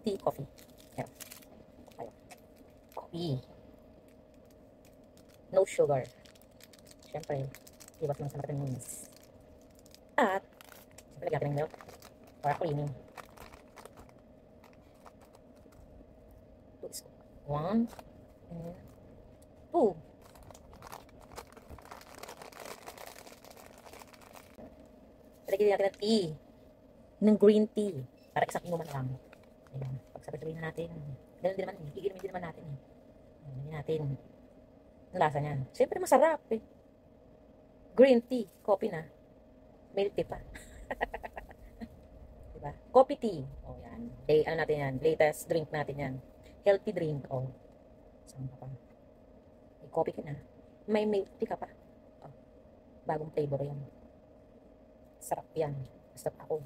tea, coffee. Yan. Ayan. Coffee. No sugar. Siyempre, iwas lang sa matatamis. At, siyempre, lagyan natin ng milk para creamy. 2 is 1 and 2. Lagyan natin ng tea. Ng green tea. Para isang inuman lang. Ayan. Pagsabay-sabay na natin. Ganun din naman eh. Iinumin din naman natin eh. Lagyan natin. Ang lasa niya. Siyempre masarap eh. Green tea. Coffee na. Milk tea pa. Diba? Coffee tea. O yan. Ano natin yan. Latest drink natin yan. Healthy drink. O. Saan ka pa? May coffee ka na. May milk tea ka pa. O. Bagong flavor yan. Sarap yan. Basta ako.